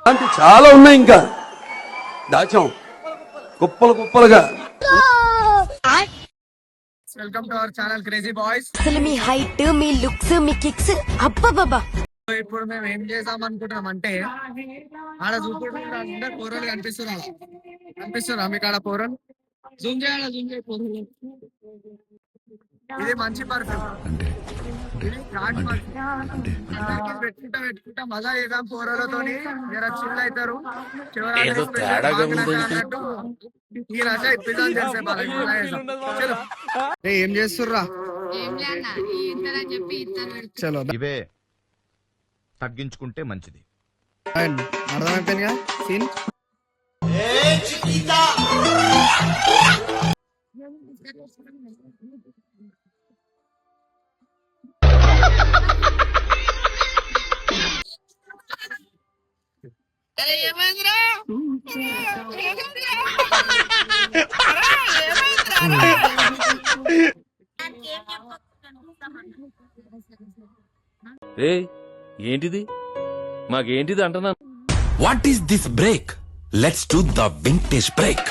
అంటే చాలా ఉన్నాయి, ఇంకా దాచాం కుప్పలు కుప్పలుగా. Welcome to our channel crazy boys. అసలు మీ హైట్, మీ లుక్స్, మీ కిక్స్ అబ్బబ్బబ్బా. ఇప్పుడు మేము ఏం చేద్దాం అనుకుంటున్నాం అంటే, ఆడ చూపుకుంటే అందరు పోరలు కనిపిస్తున్నా మీకు ఆడ పోరలు జూమ్ చేయాలి పోరలు. ఇది మంచి పర్ఫ్యూమ్, ఇది ఘాట్ పర్ఫ్యూమ్. పెట్టుకుంటా మజా చేద్దాం పోరలతోని, జర చిల్ అవుతారు. అన్నట్టు ఈ రాజా ఇప్పిద్దాం చేసే ఏం చేస్తుర్రా? చలో ఇవే తగ్గించుకుంటే మంచిది. అర్థమైపోయిందిగా సీన్. ఏంటిది మాకేంటిది అంటున్నా. What is this break? Let's do the vintage break.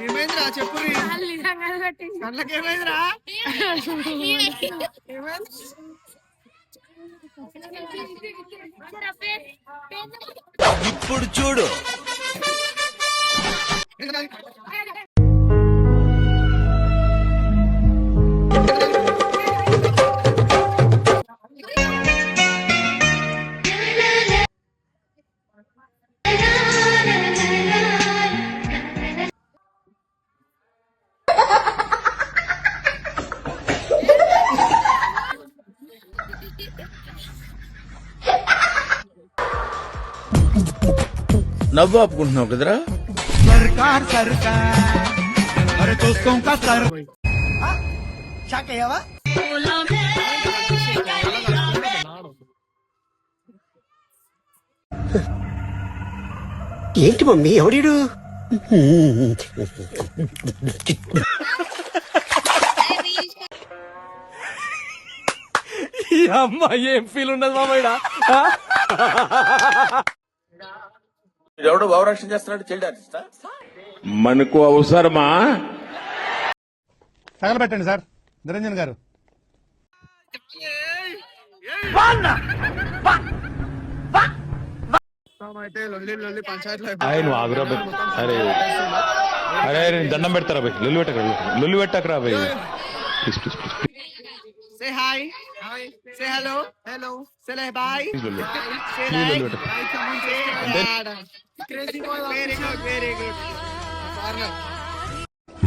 ఏమైందిరా చెప్పు. కళ్ళకేమైందిరా? ఇప్పుడు చూడు. నవ్వు ఆపుకుంటున్నావు కదరా. ఏంటి మమ్మీ ఎవడీడు? ఈ అమ్మాయి ఏం ఫీల్ ఉండదు మామయ్య. ఎవడో భావరక్షణ చేస్తున్నాడు, చైల్డ్ ఆర్టిస్టా? మనకు అవసరమా? తగలబెట్టండి సార్ నిరంజన్ గారు. అరే దండం పెడతారా భయ్? లొల్లి పెట్టకరా భయ్. Please please please. Say hi. Say hello. Say bye. Very good.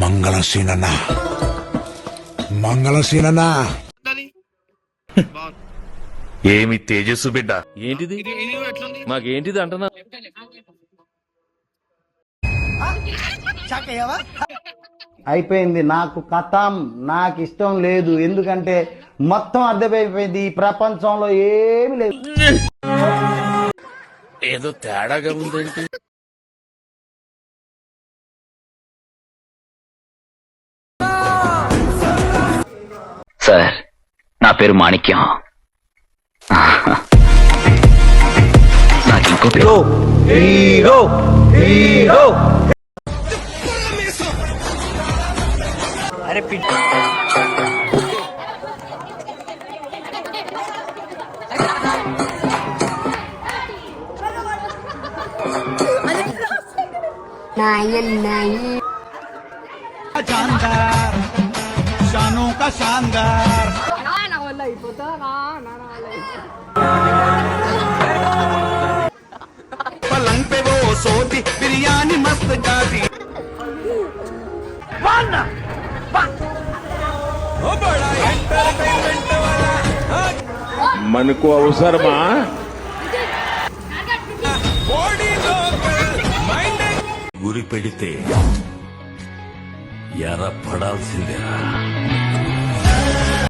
మంగళసీనన్నా. ఏమి తేజస్సు బిడ్డ? ఏంటిది మాకేంటిది అంటున్నా. అయిపోయింది నాకు కథం. నాకు ఇష్టం లేదు, ఎందుకంటే మొత్తం అర్థమైపోయింది. ఈ ప్రపంచంలో ఏమి లేదు. ఏదో తేడాగా ఉందేంటి? సార్, నా పేరు మాణిక్యం. నాకు ఇంకో పేరు హీరో. అరే शानदार शानों का शानदार. पलंग पे वो सोती बिरयानी मस्त गाती. మనకు అవసరమా? గురి పెడితే ఎర్ర పడాల్సిందేరా